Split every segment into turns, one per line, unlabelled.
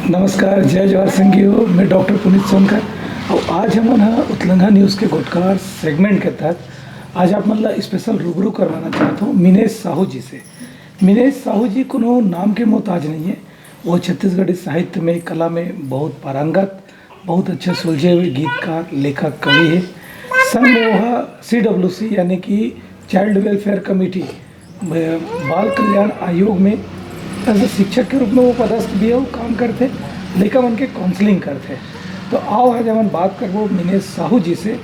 नमस्कार, जय जवाहर संघियो। मैं डॉक्टर पुनीत सोनकर और आज हम उत्लंघा न्यूज़ के गोटकार सेगमेंट के तहत आज आप मतलब स्पेशल रूबरू करवाना चाहता हूँ मिनेश साहू जी से। मिनेश साहू जी कोनो नाम के मोहताज नहीं है। वो छत्तीसगढ़ी साहित्य में, कला में बहुत पारंगत, बहुत अच्छे सुलझे हुए गीतकार, लेखक, कवि है। संघ वह CWC यानी कि चाइल्ड वेलफेयर कमेटी, बाल कल्याण आयोग में एज ए शिक्षक के रूप में वो पदस्थ भी है। वो काम करते, लेकिन उनके काउंसलिंग करते। तो आओ आज हम बात करबो मिनेश साहू जी से,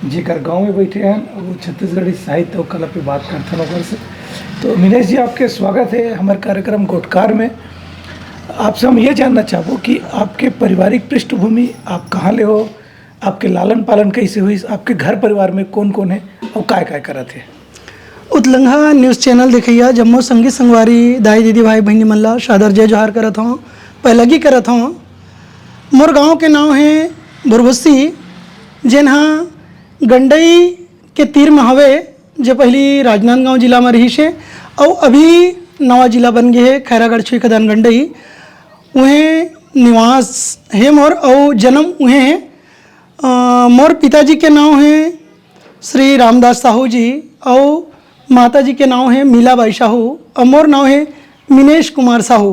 जेकर गांव में बैठे हैं और वो छत्तीसगढ़ी साहित्य और कला पे बात करते हैं ओकर से। तो मिनेश जी, आपके स्वागत है हमारे कार्यक्रम गोटकार में। आपसे हम ये जानना चाहबो कि आपके पारिवारिक पृष्ठभूमि, आप कहाँ ले हो, आपके लालन पालन कैसे हुई, आपके घर परिवार में कौन कौन है और काय काय करत है।
उत्लंघा न्यूज़ चैनल देखिए। जम्मू संगी संगवारी दाई दीदी भाई बहनी मल्ला शादर जय जोहार करत हूँ, पहलगी करत हूँ। मोर गाँव के नाम है बुरबुस्सी, जेनहा गंडई के तीर में हवे, जो पहली राजनांदगांव जिला में रही से और अभी नवा जिला बन गए है खैरागढ़ छुई खदान गंडई। वहीं निवास है मोर और जन्म वहीं है। मोर पिताजी के नाम है श्री रामदास साहू जी और माता जी के नाम है मीलाबाई साहू और मोर नाम है मिनेश कुमार साहू।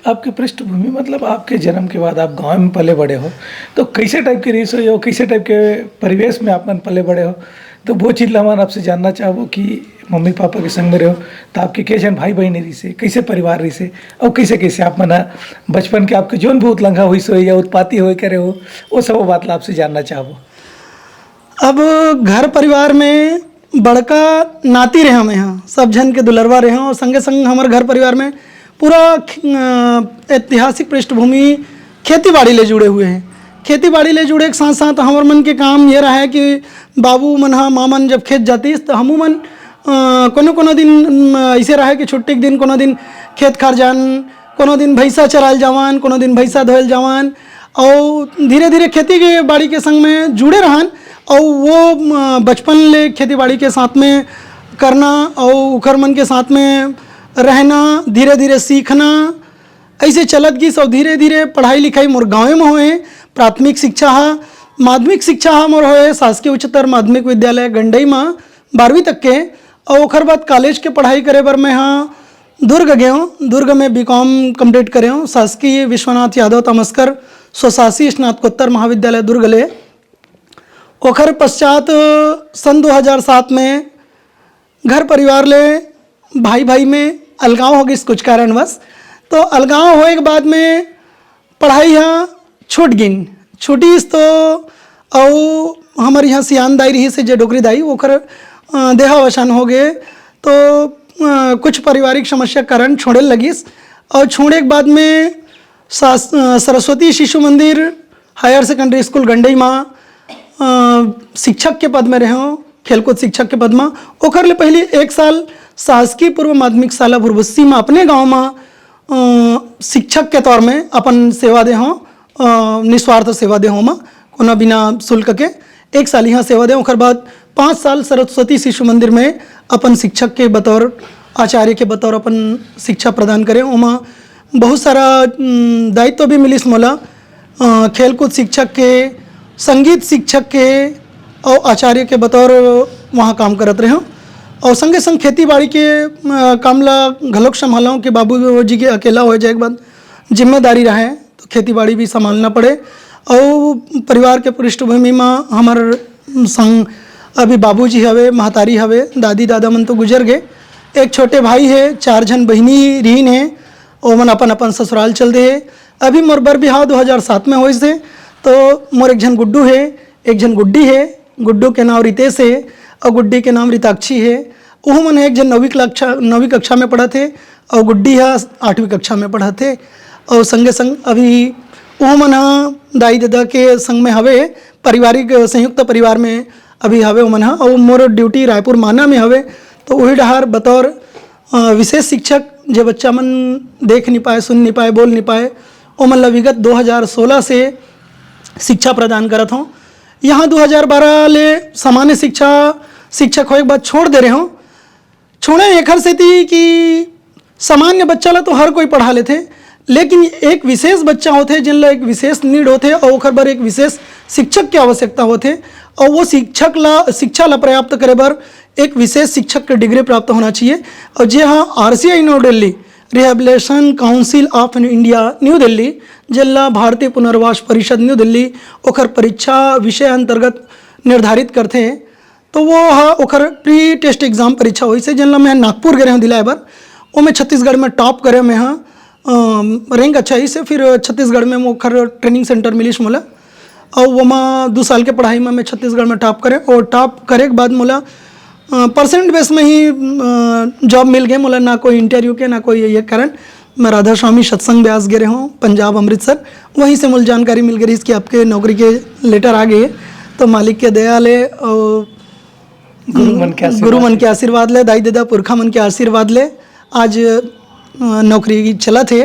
आपकी पृष्ठभूमि मतलब आपके जन्म के बाद आप गांव में पले बड़े हो, तो कैसे टाइप की रीस हो, कैसे टाइप के परिवेश में आप मन पले बड़े हो, तो वो चीज़ ला मन आपसे जानना चाहो कि मम्मी पापा के संग में रहो तो आपके के जन भाई बहन रही से, कैसे परिवार रही से और कैसे कैसे आप मना बचपन के आपके जोन भी उत्लंघा हुई सो या उत्पाती हो करे हो, वो सब बात ला आपसे जानना चाहो।
अब घर परिवार में बड़का नाती रहे हम यहाँ, सब जन के दुलरवा रहे और संगे संग हमारे घर परिवार में पूरा ऐतिहासिक पृष्ठभूमि खेती बाड़ी ले जुड़े हुए हैं। खेती बाड़ी ले जुड़े के साथ साथ हमारे मन के काम ये रहा है कि बाबू मन मामन जब खेत जाती तो हमू मन कोनो दिन ऐसे रहा है कि छुट्टी के दिन कोनो दिन खेत खार जान, कोनो दिन भैंसा चराल जावान, कोनो दिन भैंसा धोयल जावान और धीरे धीरे खेती के बाड़ी के संग में जुड़े रहन और वो बचपन ले खेती बाड़ी के साथ में करना और उखर मन के साथ में रहना, धीरे धीरे सीखना, ऐसे चलत गई। सब धीरे धीरे पढ़ाई लिखाई मोर गाँव में होए। प्राथमिक शिक्षा माध्यमिक शिक्षा मोर होए शासकीय उच्चतर माध्यमिक विद्यालय गंडई में 12वीं तक के और ओखर बाद कॉलेज के पढ़ाई करे बर मैं हाँ दुर्ग गए हूँ। दुर्ग में BCom कंप्लीट करे हूँ, शासकीय विश्वनाथ यादव तमस्कर स्वशासी स्नातकोत्तर महाविद्यालय दुर्ग ले। ओखर पश्चात सन 2007 में घर परिवार ले भाई भाई में अलगाव हो गई कुछ कारणवश। तो अलगाव होए के बाद में पढ़ाई यहाँ छूटी तो और हमारे यहाँ सियान दाई रही से जे डोकरी दाई ओखर देहावसान हो गए। तो कुछ पारिवारिक समस्या कारण छोड़े लगिस और छोड़े के बाद में सरस्वती शिशु मंदिर हायर सेकेंडरी स्कूल गंडई में शिक्षक के पद में रहे हो, खेलकूद शिक्षक के पद में। ओकर ले पहले 1 साल शासकीय पूर्व माध्यमिक शाला बुरबुस्सी में अपने गांव में शिक्षक के तौर में अपन सेवा दे हों, निस्वार्थ सेवा दे हों, कोना बिना शुल्क के 1 साल यहाँ सेवा दे। ओकर बाद 5 साल सरस्वती शिशु मंदिर में अपन शिक्षक के बतौर आचार्य के बतौर अपन शिक्षा प्रदान करें। वहाँ बहुत सारा दायित्व भी मिलिस मोला, खेलकूद शिक्षक के, संगीत शिक्षक के और आचार्य के बतौर वहाँ काम करत रहे। और संगे संग खेती बाड़ी के काम ला घलोक संभाला कि बाबू जी के अकेला हो जाए के बाद जिम्मेदारी रहे तो खेती बाड़ी भी संभालना पड़े। और परिवार के पृष्ठभूमि में हमार संग अभी बाबूजी हवे, महतारी हवे, दादी दादा मन तो गुजर गए। एक छोटे भाई है, 4 जन बहनी रहीन है, वो मन अपन अपन ससुराल चल दे है। अभी मोर बर बिहाव 2007 में होइस है। तो मोर एक जन गुड्डू है, एक जन गुड्डी है। गुड्डू के नाम रितेश है और गुड्डी के नाम रिताक्षी है। वह मन एक जन 9वीं कक्षा में पढ़ा थे और गुड्डी है 8वीं कक्षा में पढ़ा थे। और संगे संग अभी वह मन दाई दादा के संग में हवे, पारिवारिक संयुक्त परिवार में अभी हवे वह मन। और मोर ड्यूटी रायपुर माना में हवे। तो वही डहार बतौर विशेष शिक्षक जो बच्चा मन देख नहीं पाए, सुन नहीं पाए, बोल नहीं पाए, वो मन विगत 2016 से शिक्षा प्रदान करत हूँ। यहाँ 2012 ले सामान्य शिक्षक होए के बाद छोड़ दे रहे हूँ। छोड़े एखर से थी कि सामान्य बच्चा ला तो हर कोई पढ़ा लेते, लेकिन एक विशेष बच्चा होते जिनला एक विशेष नीड होते और ओकर बर एक विशेष शिक्षक की आवश्यकता होते और वो शिक्षा ला प्राप्त करे बर एक विशेष शिक्षक के डिग्री प्राप्त होना चाहिए। और जे हाँ RCI new Delhi rehabilitation council of India new Delhi जिला भारतीय पुनर्वास परिषद न्यू दिल्ली ओकर परीक्षा विषय अंतर्गत निर्धारित करते हैं। तो वो हाँ ओकर प्री टेस्ट एग्जाम परीक्षा हुई से जिनला मैं नागपुर गए हूँ दिलाए बार वो मैं छत्तीसगढ़ में टॉप करे मैं हाँ रैंक अच्छा ही से फिर छत्तीसगढ़ में ओकर ट्रेनिंग सेंटर मिलीस मोला और वो मैं 2 साल के पढ़ाई में मैं छत्तीसगढ़ में टॉप करे और टॉप करे के बाद मोला परसेंट बेस में ही जॉब मिल गए मोला ना कोई इंटरव्यू के ना कोई ये कारण मैं राधा स्वामी सत्संग ब्यास गए हूँ पंजाब अमृतसर वहीं से मुझे जानकारी मिल गई इसकी आपके नौकरी के लेटर आ गए। तो मालिक के दया ले और गुरु मन के आशीर्वाद ले दाई दादा पुरखा मन के आशीर्वाद ले आज नौकरी चला थे।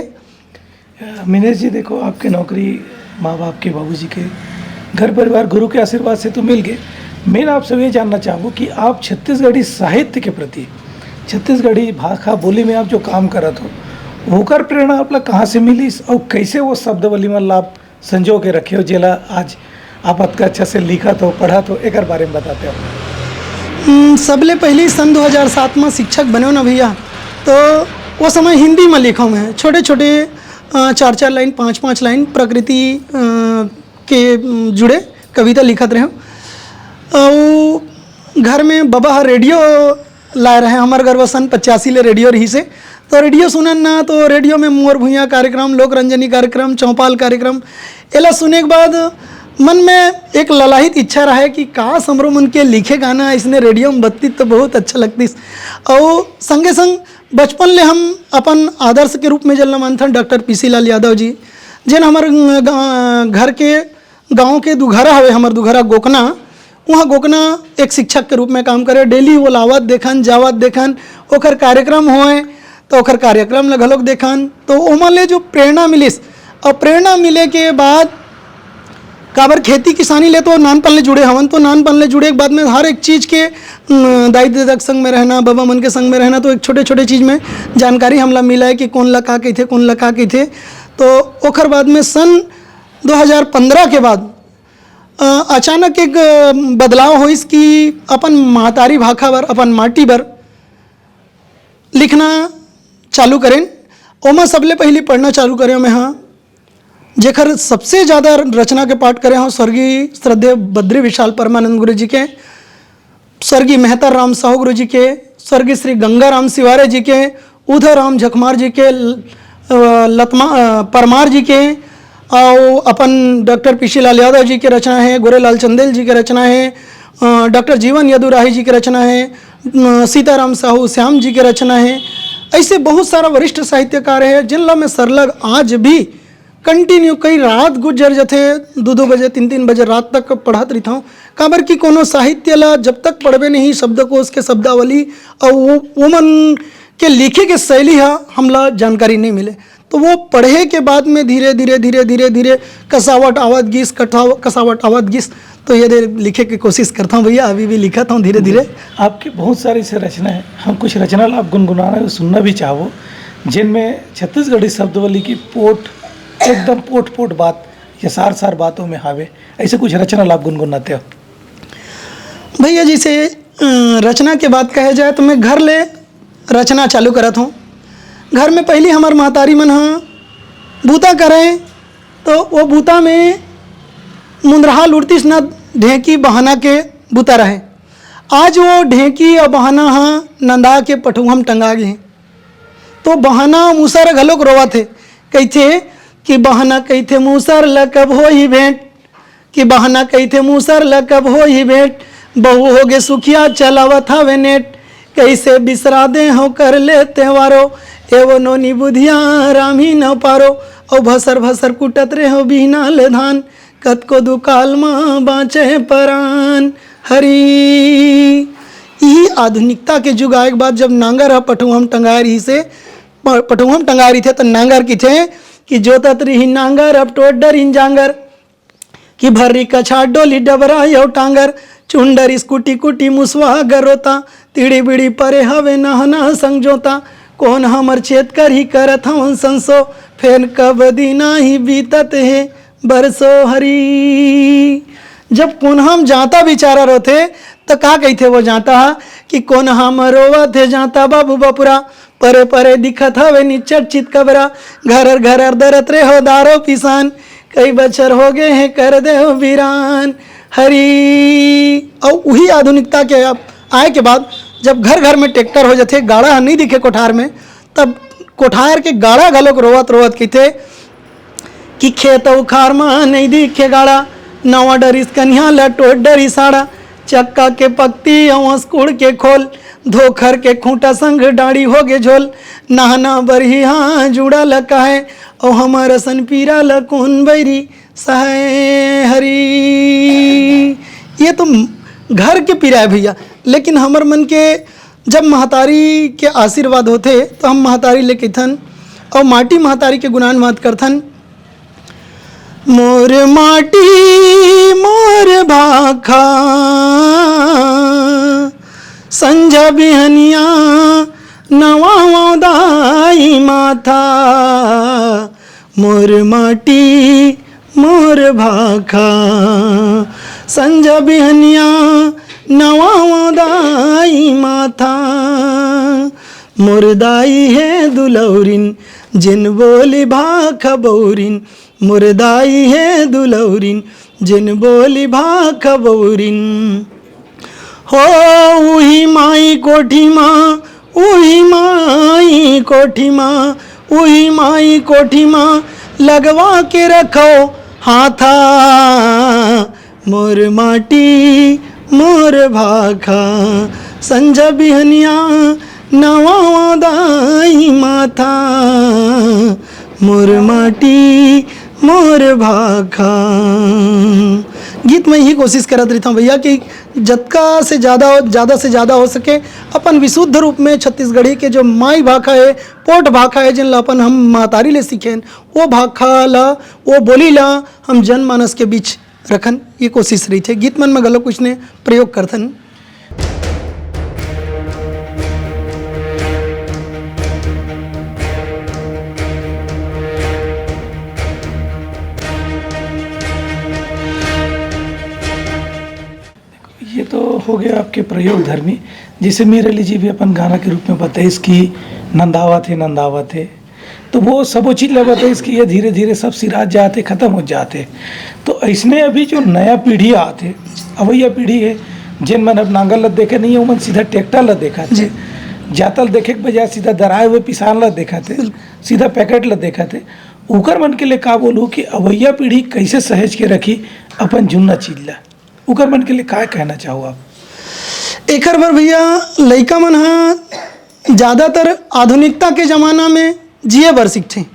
मिनेश जी देखो आपके नौकरी माँ बाप के बाबूजी के घर परिवार गुरु के आशीर्वाद से तो मिल गए। मैं आपसे ये जानना चाहूँ कि आप छत्तीसगढ़ी साहित्य के प्रति छत्तीसगढ़ी भाषा बोली में आप जो काम करत हो होकर प्रेरणा आपला कहाँ से मिली और कैसे वो शब्दवली में आप संजो के रखे हो जेला आज आप अतका अच्छा से लिखा तो पढ़ा तो एक बारे में बताते हो।
सबले पहले सन 2007 में शिक्षक बने हो ना भैया तो वो समय हिंदी में लिखा मैं छोटे छोटे 4-4 लाइन 5-5 लाइन प्रकृति के जुड़े कविता लिखत रहे और घर में बाबा रेडियो लाए रहे हमारे घर वो सन 85 ले रेडियो रही से तो रेडियो सुनन ना तो रेडियो में मोर भुइयाँ कार्यक्रम लोक रंजनी कार्यक्रम चौपाल कार्यक्रम एला सुने के बाद मन में एक ललाहित इच्छा रहा कि काश हमरो मन के लिखे गाना इसने रेडियो में बत्ती तो बहुत अच्छा लगती और संगे संग बचपन ले हम अपन आदर्श के रूप में जलना मानथन डॉक्टर PC लाल यादव जी जिन हमारे घर के गांव के दुघरा हवे हमार दुघरा गोकना वहाँ गोकना एक शिक्षक के रूप में काम करे डेली वो लावत देखन जावत देखन ओकर कार्यक्रम होए तो ओकर कार्यक्रम ल घलोक देखन तो ओमा ले जो प्रेरणा मिलिस और प्रेरणा मिले के बाद काबर खेती किसानी ले तो नानपन ले जुड़े हवन तो नानपन ले जुड़े के बाद में हर एक चीज़ के दाई दादा के संग में रहना बाबा मन के संग में रहना तो एक छोटे छोटे चीज़ में जानकारी हमला मिला है कि कौन ला का थे कौन ला का थे। तो ओकर बाद में सन 2015 के बाद अचानक एक बदलाव होइस कि अपन महतारी भाखा बर अपन माटी बर लिखना चालू करें ओमा सबले पहले पढ़ना चालू करें मैं हाँ जेकर सबसे ज़्यादा रचना के पाठ करे हों स्वर्गीय श्रद्धेय बद्री विशाल परमानंद गुरु जी के स्वर्गीय मेहतर राम साहू गुरु जी के स्वर्गीय श्री गंगा राम सिवारे जी के उधर राम झकमार जी के लतमा परमार जी के और अपन डॉक्टर PC लाल यादव जी की रचना है गोरेलाल चंदेल जी की रचना है डॉक्टर जीवन यदुराही जी की रचना है सीताराम साहू श्याम जी की रचना है। ऐसे बहुत सारा वरिष्ठ साहित्यकार है जिनला मैं सरलग आज भी कंटिन्यू कई रात गुजर जाते 2-2 बजे 3-3 बजे रात तक पढ़त रहता हूँ काबर की कोनो साहित्य ला जब तक पढ़बे नहीं शब्दकोश के शब्दावली और वो मन के लिखे के शैली है हमला जानकारी नहीं मिले तो वो पढ़े के बाद में धीरे धीरे कसावट आवत गिस कसावट आवत गिस तो ये लिखे की कोशिश करता हूँ भैया अभी भी लिखता हूँ धीरे धीरे।
आपकी बहुत सारी से रचना है हम कुछ रचना आप गुनगुनाना सुनना भी चाहो जिनमें छत्तीसगढ़ी शब्दवली की एकदम पोट बात या सार बातों में हावे ऐसे कुछ रचना आप गुनगुनाते हो
भैया। जैसे रचना के बात कहे जाए तो मैं घर ले रचना चालू करत हूँ घर में पहली हमार महतारी मन हाँ बूता करें तो वो बूता में मुंदरहा लुड़तीस ना ढेंकी बहाना के बूता रहे आज वो ढेंकी और बहाना हाँ नंदा के पठुहम टंगा गए तो बहाना मूसर घलोक रोवा थे कही थे कि बहाना कही थे मूसर ल कब हो ही भेंट कि बहाना कही थे मूसर ल कब हो ही भेंट बहू हो गे सुखिया चलावत हवे नेट कैसे बिसरा दे हो कर ले त्योहारो एवं नोनी बुधिया राम ही न पारो और भसर कुटत रे हो बिना ले धान कत को दुकाल माँ बाँचे परान हरी। यही आधुनिकता के जुग आए के बाद जब नांगर पठुहम टंगारी से पठुहम टंगारी थे तो नांगर की थे कि जोतत रही नांगर अब टोट डर इन जांगर कि भर्री कछाड़ डोली डबरा यो टांगर चुंडर स्कूटी कुटी मुसवा गरोता तिड़ी बिड़ी परे हवे नहना संग जोता कौन हमर चेत कर ही करत हवन संसो, फेन कब दीना ही बीतत है बरसो हरी। जब कौन हम जाता बिचारा रोथे तो का कहते वो जाता कि कौन हम रोवा थे जाता बाबू बपुरा, परे परे दिखत हवे निचट चित कबरा, घर घर दरत रे हो दारो पिसान, कई बछर हो गए हैं कर दे हो वीरान हरी। और वही आधुनिकता के अब आए के बाद जब घर घर में ट्रैक्टर हो जाते, गाड़ा नहीं दिखे कोठार में, तब कोठार के गाड़ा घलोक रोवत रोवत कहते कि खेत उखार में नहीं दिखे गाड़ा, नवा डरिस कन्या लटोट डरी साड़ा, चक्का के पक्ति अवस कुड़ के खोल, धोखर के खूंटा संग डाड़ी हो गे झोल, नहाना बरही हाँ जुड़ा लका है, और हमार सन पीरा लकुन बैरी सहाय हरी। ये तो घर के पीरा है भैया, लेकिन हमर मन के जब महतारी के आशीर्वाद होते तो हम महतारी लेके थन और माटी महतारी के गुणान मत करथन। मोर माटी मोर भाखा संझा बिहनिया नवा दाई माथा, मोर माटी मोर भाखा संझा बिहनिया नवा दाई माथा, मोर दाई है दुलौरिन जिन बोली भाखा बौरिन, मोर दाई है दुलौरिन जिन बोली भाखा बौरिन। हो उही माई कोठी माँ उही माई कोठी माँ उही माई कोठी माँ लगवा के रखो हाथा, मोर माटी मोर भाखा संझा बिहनिया नवा दाई माथा, मोर माटी मोर भाखा। गीत में यही कोशिश करत रहता हूँ भैया कि जतका से ज़्यादा हो सके अपन विशुद्ध रूप में छत्तीसगढ़ी के जो माई भाखा है, पोट भाखा है, जिन ला अपन हम महतारी ले सीखें, वो भाखा ला वो बोली ला हम जनमानस के बीच रखन, ये कोशिश रही थे। गीत मन में गलत कुछ ने प्रयोग करथन।
ये तो हो गया आपके प्रयोग धर्मी, जिसे मेरे लिए जी भी अपन गाना के रूप में बताए इसकी नंदावा थे, तो वो सब चीज़ लगा था इसकी, ये धीरे धीरे सब सिराज जाते ख़त्म हो जाते। तो ऐसने अभी जो नया पीढ़ी आते, अब यह पीढ़ी है जिन मन अब नांगल लत देखे नहीं है, मन सीधा ट्रैक्टर लत देखा थे, जातल देखे के बजाय सीधा दराए हुए पिसान लत देखा थे, सीधा पैकेट लत देखा थे। उकर मन के लिए का बोलूँ कि अवैया पीढ़ी कैसे सहेज के रखी अपन जुन्ना चीज ला, उकर मन के लिए का कहना चाहो आप?
एक बार भैया लइका मन हाँ ज़्यादातर आधुनिकता के ज़माना में जिए बर सीखते,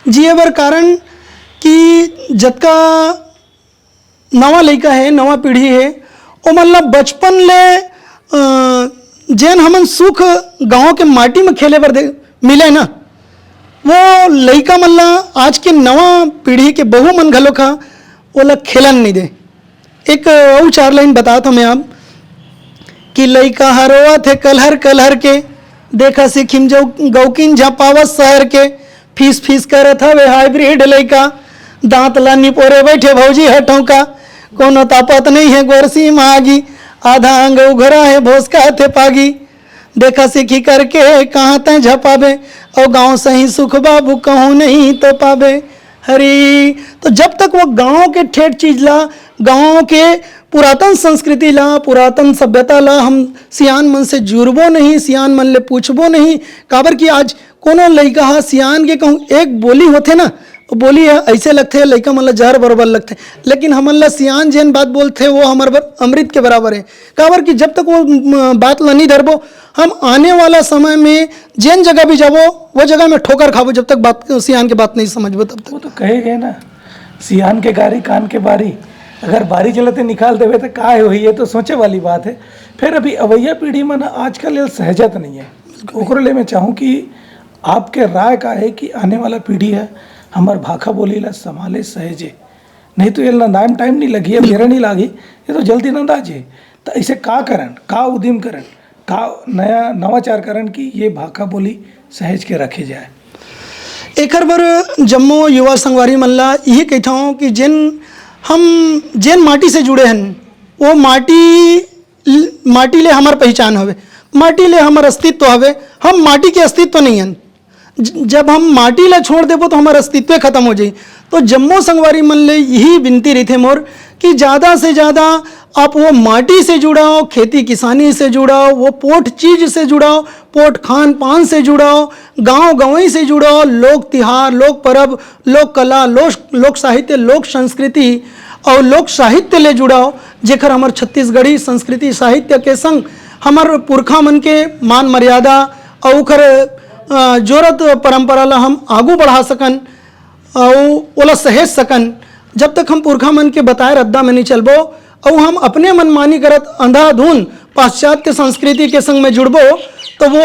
जिए बर कारण कि जतका नवा लइका है, नवा पीढ़ी है, वो मतलब बचपन ले जैन हमन सुख गांव के माटी में खेले बर मिले ना, वो लइका मल्ला आज के नवा पीढ़ी के बहु मन घलो का वो लोग खेलन नहीं दे। एक और 4 लाइन बताता मैं आप कि लइका हरोआ थे कलहर कलहर के, देखा सिखिम जो गौकिन झपावत शहर के, फीस फीस करत हवे हाइब्रिड लइका, दांत ला निपोरे बैठे भौजी हटों का, कोनो तापत नहीं है गोरसी मागी, आधा अंग उघरा है भोसका थे पागी, देखा सीखी करके कहाँ तय झपावे, और गाँव सही सुख बाबू कहूँ नहीं तो पावे हरी। तो जब तक वो गाँव के ठेठ चीज ला, गाँव के पुरातन संस्कृति ला, पुरातन सभ्यता ला हम सियान मन से जुड़बो नहीं, सियान मन ले पूछबो नहीं, काबर कि आज कोनो लइका हा सियान के कहूँ एक बोली होते ना, वो बोली है ऐसे लगते है लइका मन ला जहर बराबर लगते, लेकिन हमन ला सियान जैन बात बोलते वो हमार अमृत के बराबर है। काबर कि जब तक वो बात ला नहीं धरबो, हम आने वाला समय में जैन जगह भी जाबो वो जगह में ठोकर खाबो, जब तक बात सियान के बात नहीं समझबो तब तक।
वो तो कहे गए ना, सियान के गारी कान के बारी, अगर बारी चलते निकाल देवे तो का हो, ये तो सोचे वाली बात है। फिर अभी अवैया पीढ़ी में ना आजकल ये सहजत नहीं है, ओकरे लिए मैं चाहूँ कि आपके राय का है कि आने वाला पीढ़ी है हमार भाखा बोली ला संभाले सहेजे, नहीं तो ये नंदान टाइम नहीं लगी है, मेरा नहीं लागी, ये तो जल्दी नंदाजे। तो ऐसे का करन, का उद्यम करन, का नया नवाचार करन कि ये भाखा बोली सहेज के रखे जाए।
एकर बर जम्मो युवा संगवारी मन ला यही कहता हूँ कि जेन माटी से जुड़े हैं वो माटी ले हमार पहचान हवे, माटी ले हमार अस्तित्व हवे। हम माटी के अस्तित्व नहीं हैं। जब हम माटी ला छोड़ देबो तो हमारा अस्तित्व खत्म हो जाई। तो जम्मो संगवारी मन ले यही विनती रही थे मोर कि ज़्यादा से ज़्यादा आप वो माटी से जुड़ाओ, खेती किसानी से जुड़ाओ, वो पोठ चीज़ से जुड़ाओ, पोठ खान पान से जुड़ाओ, गांव गंवई से जुड़ाओ, लोक तिहार, लोक परब, लोक कला, लोक साहित्य, लोक संस्कृति और लोक साहित्य ले जुड़ाओ, जेकर हमार छत्तीसगढ़ी संस्कृति साहित्य के संग हमार पुरखा मन के मान मर्यादा और ओकर जोरत परंपरा ला हम आगू बढ़ा सकन और ओला सहेज सकन। जब तक हम पुरखा मन के बताए रद्दा में नहीं चलबो और हम अपने मनमानी करत अंधाधुन पाश्चात्य संस्कृति के संग में जुड़बो तो वो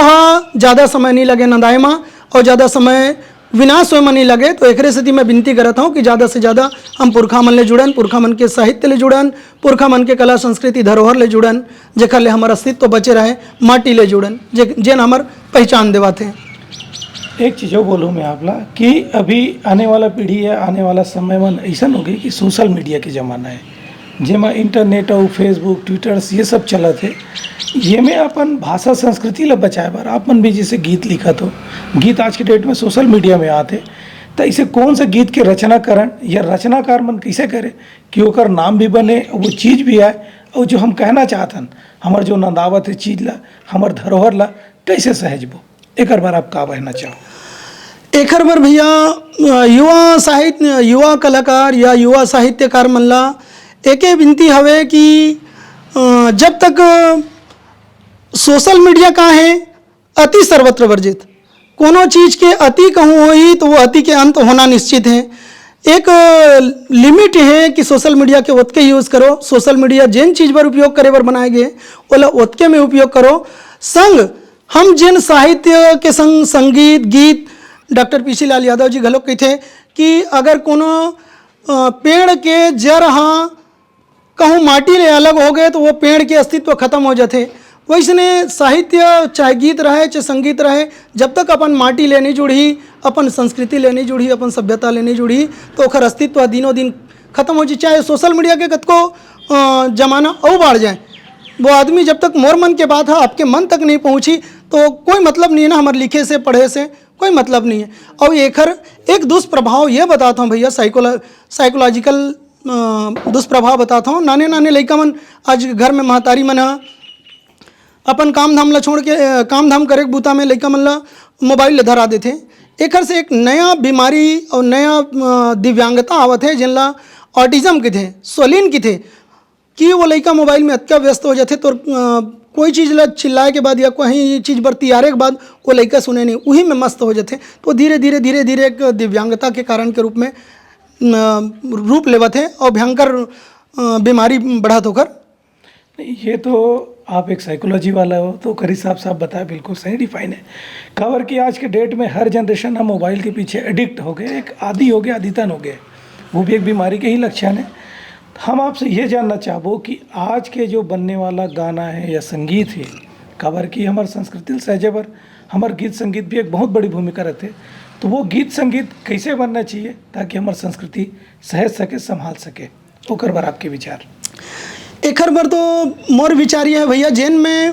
ज़्यादा समय नहीं लगे नंदाए में और ज़्यादा समय विनाश होए में नहीं लगे। तो एक स्थिति में विनती करता हूँ कि ज़्यादा से ज़्यादा हम पुरखा मन ले जुड़न, पुरखा मन के साहित्य ले जुड़न, पुरखा मन के कला संस्कृति धरोहर ले जुड़न, जेकर ले हमारा अस्तित्व बचे रहे, माटी ले जुड़न जेन हमार पहचान देवाते।
एक चीज़ और बोलूँ मैं आपला कि अभी आने वाला पीढ़ी है, आने वाला समय में ऐसा हो गई कि सोशल मीडिया के ज़माना है, जेमा इंटरनेट और फेसबुक ट्विटर्स ये सब चलत है। ये में अपन भाषा संस्कृति ला बचाए बार आपन भी जैसे गीत लिखत हो, गीत आज के डेट में सोशल मीडिया में आते, तो इसे कौन सा गीत के रचनाकरण या रचनाकार मन कैसे करे कि ओकर नाम भी बने, वो चीज़ भी आए और जो हम कहना चाहतन हमार जो नंदावत है चीज़ ला, हमार धरोहर ला कैसे सहेजबो, एक बार आप का कहना चाहो?
एक बार भैया युवा कलाकार या युवा साहित्यकार मन ला एक विनती हवे कि जब तक सोशल मीडिया का है अति सर्वत्र वर्जित, कोनो चीज़ के अति कहूँ होई तो वो अति के अंत होना निश्चित है। एक लिमिट है कि सोशल मीडिया के ओतके यूज़ करो, सोशल मीडिया जिन चीज़ पर उपयोग करे बर बनाए गए ओला ओतके में उपयोग करो। संग हम जिन साहित्य के संग संगीत गीत डॉक्टर पीसी लाल यादव जी घलोक कहते कि अगर कोनो पेड़ के जड़ हाँ कहूँ माटी ले अलग हो गए तो वो पेड़ के अस्तित्व खत्म हो जाते। वैसने साहित्य चाहे गीत रहे चाहे संगीत रहे, जब तक अपन माटी ले नहीं जुड़ी, अपन संस्कृति ले नहीं जुड़ी, अपन सभ्यता ले नहीं जुड़ी तो ओकर अस्तित्व दिनों दिन खत्म हो जाए। चाहे सोशल मीडिया के कतको जमाना और बढ़ जाए, वो आदमी जब तक मोर मन के बात है आपके मन तक नहीं पहुँची तो कोई मतलब नहीं है ना, हमारे लिखे से पढ़े से कोई मतलब नहीं है। और एक दुष्प्रभाव ये बताता हूँ भैया, साइकोलॉजिकल दुष्प्रभाव बताता हूँ। नाने नाने लड़का मन आज घर में महतारी मन अपन काम धाम ला छोड़ के काम धाम करे बूता में लड़का मन ला मोबाइल ले धरा देते। एकर से एक नया बीमारी और नया दिव्यांगता आवत है जिनला ऑटिज्म के थे, सोलिन की थे कि वो लड़का मोबाइल में अत्या व्यस्त हो जाते तो कोई चीज़ ला चिल्लाए के बाद या कोई चीज़ बरतियारे के बाद वो लड़का सुने नहीं, वही में मस्त हो जाते। तो धीरे धीरे एक दिव्यांगता के कारण के रूप में रूप लेवत है और भयंकर बीमारी बढ़त होकर।
ये तो आप एक साइकोलॉजी वाला हो तो करी साहब बताया बिल्कुल सही डिफाइन है। खबर कि आज के डेट में हर जनरेशन हम मोबाइल के पीछे एडिक्ट हो गए, एक आदी हो गया, आदीतन हो गए, वो भी एक बीमारी के ही लक्षण है। हम आपसे ये जानना चाहबो कि आज के जो बनने वाला गाना है या संगीत है, खबर की हमारे संस्कृति सहेजे पर हमारे गीत संगीत भी एक बहुत बड़ी भूमिका रहते, तो वो गीत संगीत कैसे बनना चाहिए ताकि हमारी संस्कृति सहेज सके, संभाल सके, ओकर बार आपके विचार?
एक बार तो मोर विचार ये है भैया, जेन में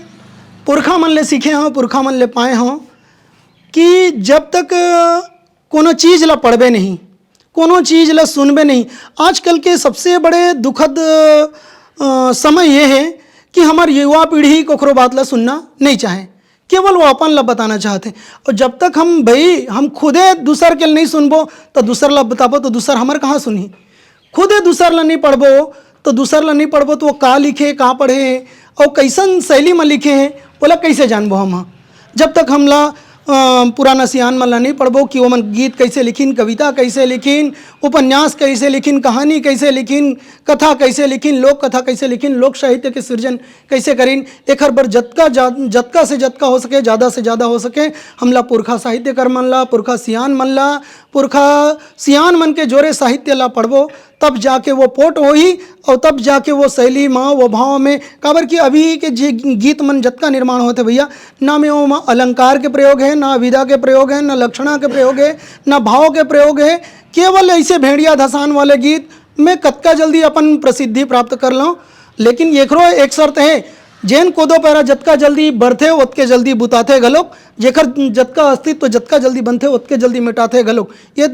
पुरखा मन ले सीखे हों, पुरखा मन ले पाए हों कि जब तक कोनो चीज़ ला पढ़बे नहीं, कोनो चीज़ ला सुनबे नहीं। आजकल के सबसे बड़े दुखद समय ये है कि हमारी युवा पीढ़ी कोकरो बात ला सुनना नहीं चाहे, केवल वो अपन ला बताना चाहते। और जब तक हम खुदे दूसर के नहीं सुनबो तो दूसर ला बताबो तो दूसर हमार कहाँ सुनी, खुदे दूसर ला नहीं पढ़बो तो दूसर ला नहीं पढ़बो तो वो का लिखे का पढ़े और कैसन शैली में लिखे हैं बोला कैसे जानबो हम। जब तक हमला पुराना सियान मन ला नहीं पढ़बो कि वो मन गीत कैसे लिखिन, कविता कैसे लिखिन, उपन्यास कैसे लिखिन, कहानी कैसे लिखिन, कथा कैसे लिखिन, लोक कथा कैसे लिखिन, लोक साहित्य के सृजन कैसे करिन। एक हर बार जतका से जतका हो सके, ज़्यादा से ज़्यादा हो सके हमला पुरखा साहित्यकार मन ला, पुरखा सियान मन के जोरे साहित्य ला पढ़बो तब जाके वो पोट होई और तब जाके वो शैली माँ वो भाव में काबर कि अभी के जे गीत मन जत्का निर्माण होते भैया ना में वो अलंकार के प्रयोग है, ना विधा के प्रयोग है, ना लक्षणा के प्रयोग है, ना भाव के प्रयोग है। केवल ऐसे भेड़िया धसान वाले गीत में कतका जल्दी अपन प्रसिद्धि प्राप्त कर लूँ। लेकिन एकरो एक शर्त है, जैन कोदो पैरा जतका जल्दी बढ़ते उतके जल्दी बुताते गलोक, जेकर जतका अस्तित्व जतका जल्दी बनते उतके जल्दी मिटाते गलोक, ये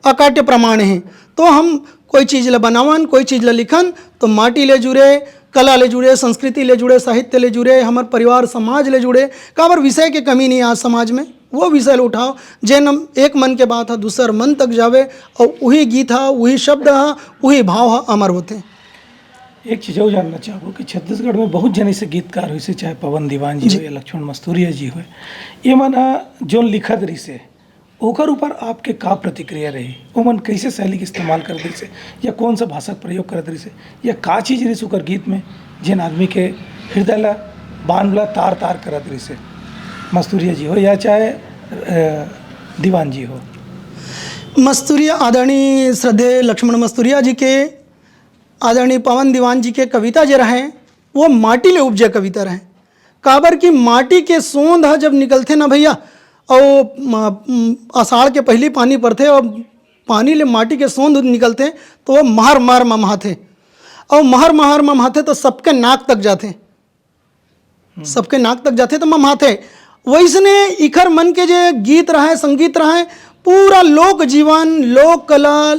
अकाट्य प्रमाण है। तो हम कोई चीज़ ले बनावन, कोई चीज़ ले लिखन तो माटी ले जुड़े, कला ले जुड़े, संस्कृति ले जुड़े, साहित्य ले जुड़े, हमारे परिवार समाज ले जुड़े। काबर विषय के कमी नहीं आज समाज में, वो विषय उठाओ जैन एक मन के बात है दूसर मन तक जावे और वही गीत है, वही शब्द है, वही भाव है, अमर होते।
एक चीज़ और जानना चाहूँ कि छत्तीसगढ़ में बहुत जन ऐसे गीतकार हुए से, चाहे पवन दीवान जी हो या लक्ष्मण मस्तूरिया जी हो, ये मन जो लिखत रही से ओकर ऊपर आपके का प्रतिक्रिया रही, वो मन कैसे शैली के इस्तेमाल कर रही से, या कौन सा भाषा का प्रयोग करत रही से, या का चीज़ रही ओकर गीत में जिन आदमी के हृदय ला बांध ला तार तार करत रही से, मस्तूरिया जी हो या चाहे दीवान जी हो।
मस्तूरिया आदरणीय श्रद्धेय लक्ष्मण मस्तूरिया जी के, आदरणीय पवन दीवान जी के कविता जो रहे वो माटी ले उपजे कविता रहे। काबर की माटी के सोंध जब निकलते ना भैया और आषाढ़ के पहली पानी पड़ते और पानी ले माटी के सोंध निकलते तो वो महर महर ममाथे और महर महर ममाथे तो सबके नाक तक जाते, सबके नाक तक जाते तो ममाथे। वैसने इखर मन के जो गीत रहे, संगीत रहे, पूरा लोक जीवन, लोक कला,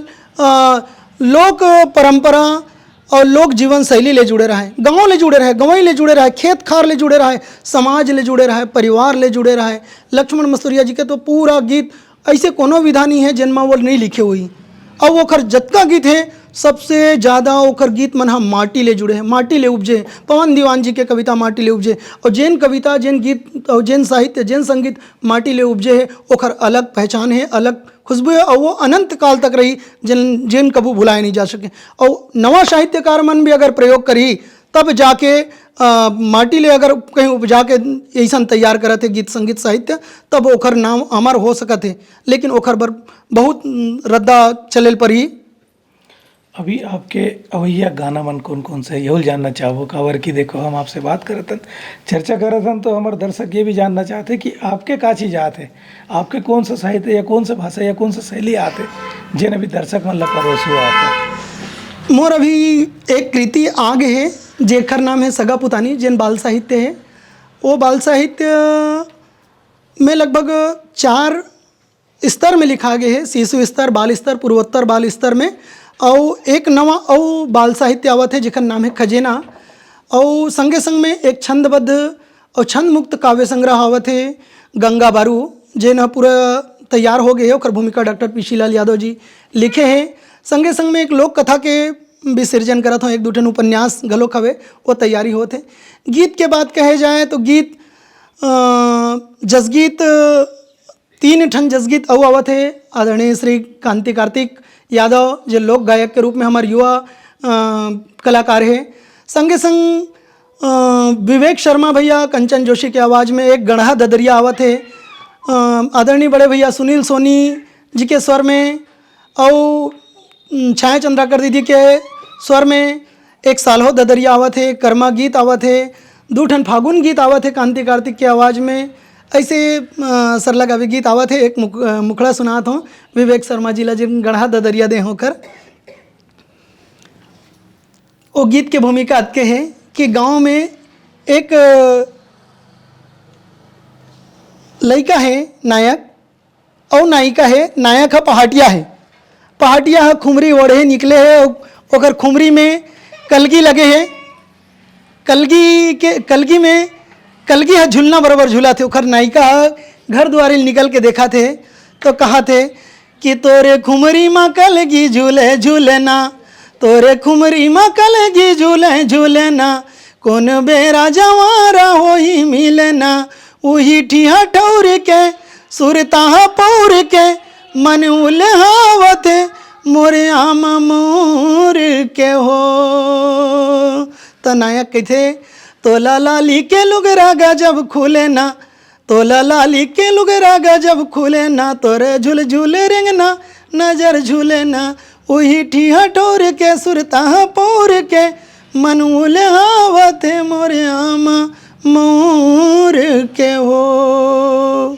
लोक परंपरा और लोक जीवन शैली ले जुड़े रहे, गांव ले जुड़े रहे, गंवई ले जुड़े रहे, खेत खार ले जुड़े रहे, समाज ले जुड़े रहे, परिवार ले जुड़े रहे। लक्ष्मण मस्तूरिया जी के तो पूरा गीत ऐसे कोनो विधा नहीं है जिनमें वो नहीं लिखे हुई। और वो खर जतका गीत है सबसे ज़्यादा ओकर गीत मन हम माटी ले जुड़े हैं, माटी ले उपजे। पवन दीवान जी के कविता माटी ले उपजे और जैन कविता, जैन गीत और जैन साहित्य, जैन संगीत माटी ले उपजे है। ओकर अलग पहचान है, अलग खुशबू है और वो अनंत काल तक रही, जिन जिन कबू भुलाए नहीं जा सके। और नवा साहित्यकार मन भी अगर प्रयोग करी तब जाके माटी ले अगर कहीं उपजा के ऐसा तैयार करत है गीत संगीत साहित्य, तब ओकर नाम अमर हो सकत है। लेकिन ओकर बर बहुत रद्दा चलेल पर ही।
अभी आपके अवैया गाना मन कौन कौन से यही जानना चाहो। काबर की देखो हम आपसे बात करतन, चर्चा करतन तो हमारे दर्शक ये भी जानना चाहते कि आपके का चीज़ आते, आपके कौन सा साहित्य या कौन सा भाषा या कौन सा शैली आते जिन अभी दर्शक मन ला परोसू आते।
मोर अभी एक कृति आगे है जेकर नाम है सगा पुतानी, जिन बाल साहित्य है। वो बाल साहित्य में लगभग 4 स्तर में लिखा गया है, शिशु स्तर, बाल स्तर, पूर्वोत्तर बाल स्तर में। और एक नवा और बाल साहित्य आवत है जिकर नाम है खजेना। और संगे संग में एक छंदबद्ध और छंद मुक्त काव्य संग्रह आवत है गंगा बारू, जेन पूरा तैयार हो गए है। और भूमिका डॉक्टर पीसी लाल यादव जी लिखे हैं। संगे संग में एक लोक कथा के विसर्जन करत हूँ, 1-2 ठन उपन्यास घलोक हवे, वो तैयारी होते। गीत के बात कहे जाए तो गीत जसगीत 3 ठन जसगीत अउ आवत है। आदरणीय श्री कांति कार्तिक यादव जो लोक गायक के रूप में हमारे युवा कलाकार है। संगे संग विवेक शर्मा भैया कंचन जोशी के आवाज़ में एक गढ़ा ददरिया आवत है। आदरणीय बड़े भैया सुनील सोनी जी के स्वर में और छाया चंद्राकर दीदी के स्वर में एक सालहो ददरिया आवत है, कर्मा गीत आवत है, 2 ठन फागुन गीत आवत है कांति कार्तिक के आवाज़ में। ऐसे सरला गावी गीत आवत है। एक मुखड़ा सुनात हूँ विवेक शर्मा जी ला जिन गढ़ा ददरिया दे होकर। वो गीत के भूमिका अतके है कि गांव में एक लड़का है नायक और नायिका है। नायक है पहाटिया है, पहाटिया है खुमरी ओढ़े निकले है। ओकर खुमरी में कलगी लगे है, कलगी में कलगी है झूलना बराबर झूला थे। ओकर नायिका घर द्वारे निकल के देखा थे तो कहा थे कि तोरे खुमरी माँ कलगी झूले झूले ना, तोरे खुमरी माँ कलगी झूले झूले ना, कौन बेरा जवारा हो ही मिले ना, वही ठिया ठौर के सुरता पौर के मन उलहावत मोरे आम मोर के हो। तो नायक कहते तोला लाली के लुगरा गजब खुले ना, तोला लाली के लुगरा गजब खुले ना, तोरे झूल झूल रेंगना नजर झूले ना, वही ठिया ठोर के सुरता पोर के मनूल हावते मोरे आमा मोर के हो।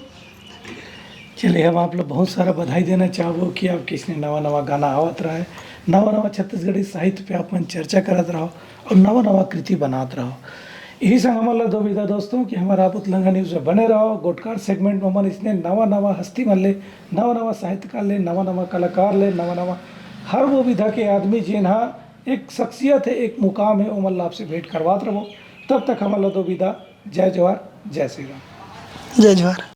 चलिए हम आप लोग बहुत सारा बधाई देना चाहबो कि आप किसने नवा नवा गाना आवत रहा है, नवा नवा छत्तीसगढ़ी साहित्य पे अपन चर्चा करत रहो और नवा नवा कृति बनात रहो। यही संग हमारा दो विदा दोस्तों कि हमारा आप उतलंगा न्यूज़ में बने रहो। गोटकार सेगमेंट में मन इसने नवा नवा हस्ती मन ले, नवा नवा साहित्यकार ले, नवा नवा कलाकार ले, नवा नवा हर वो विधा के आदमी जिन्हा एक शख्सियत है, एक मुकाम है, उमल आपसे भेंट करवात रहो। तब तक हमारा दो विदा। जय जवाहर, जय श्री राम।
जय जवाहर।